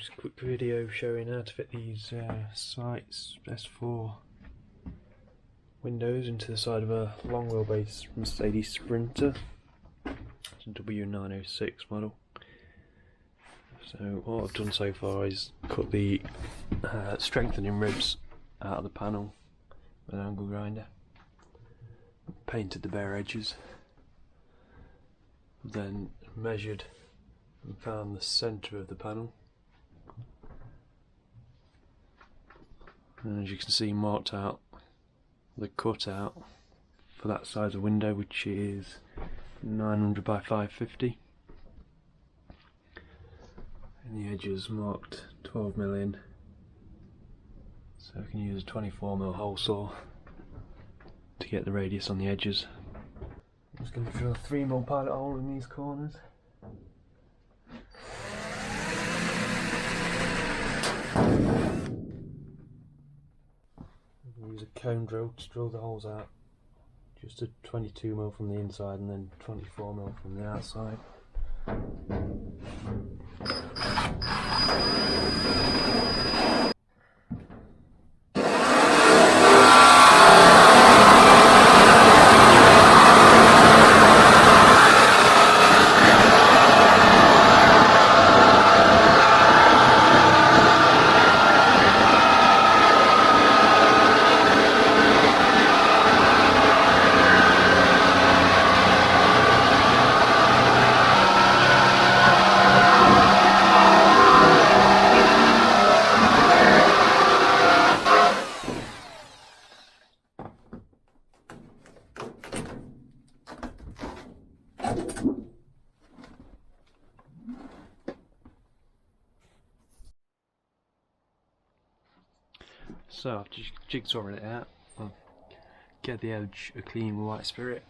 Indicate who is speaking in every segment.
Speaker 1: Just a quick video showing how to fit these Seitz S4 windows into the side of a long wheelbase Mercedes Sprinter. It's a W906 model. So what I've done so far is cut the strengthening ribs out of the panel with an angle grinder, painted the bare edges, then measured and found the centre of the panel, and as you can see, marked out the cutout for that size of window, which is 900 by 550, and the edges marked 12mm in, so I can use a 24mm hole saw to get the radius on the edges. I'm just going to drill a 3mm pilot hole in these corners. Use a cone drill to drill the holes out. Just a 22mm from the inside and then 24mm from the outside. So after jigsawing it out, I'll get the edge a clean white spirit,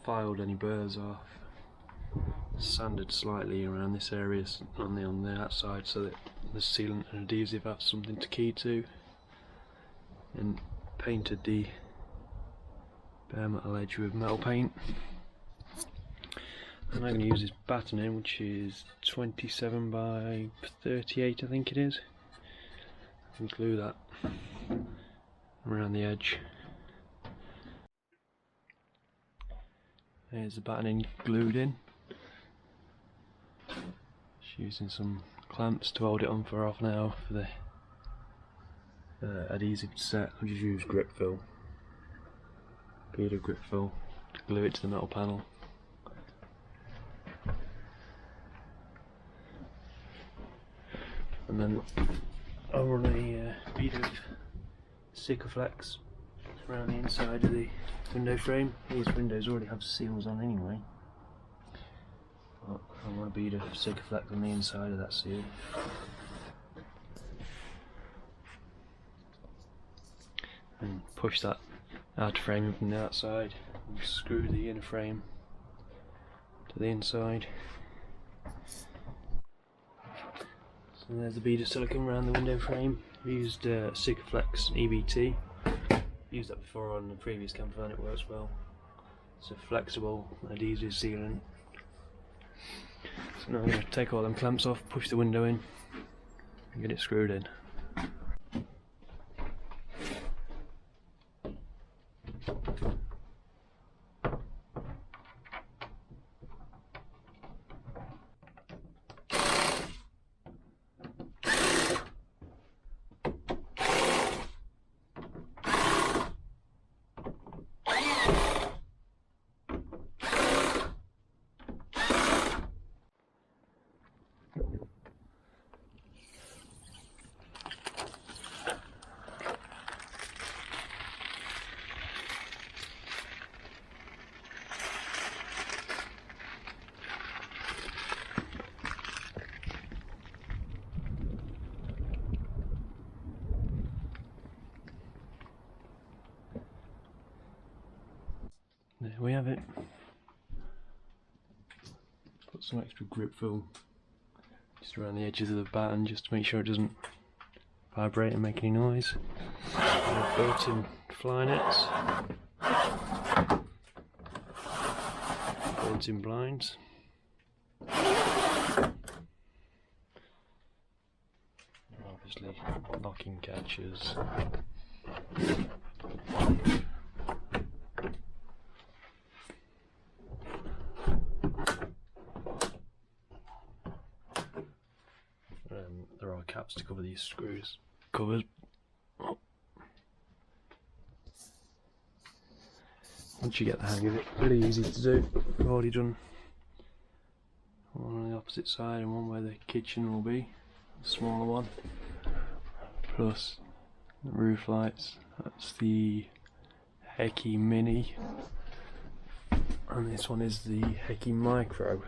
Speaker 1: filed any burrs off, sanded slightly around this area on the outside so that the sealant and adhesive have something to key to, and painted the bare metal edge with metal paint. And I'm going to use this battening, which is 27 by 38 I think it is, and glue that around the edge. There's the battening glued in. Just using some clamps to hold it on for half an hour for the adhesive to set. I'll just use grip fill, bead grip fill to glue it to the metal panel. And then I'll run a bead of Sikaflex around the inside of the window frame. These windows already have seals on anyway, but I want a bead of Sikaflex on the inside of that seal. And push that outer frame in from the outside and screw the inner frame to the inside. So there's a bead of silicone around the window frame. I used Sikaflex EBT. Used that before on the previous Campervan, it works well. It's a flexible adhesive sealant. So now I'm going to take all them clamps off, push the window in and get it screwed in. There we have it. Put some extra grip fill just around the edges of the batten just to make sure it doesn't vibrate and make any noise. Built-in fly nets, built-in blinds, obviously locking catches. There are caps to cover these screws. Covers. Once you get the hang of it, really easy to do. I've already done one on the opposite side and one where the kitchen will be, the smaller one. Plus the roof lights. That's the Hecky Mini, and this one is the Hecky Micro.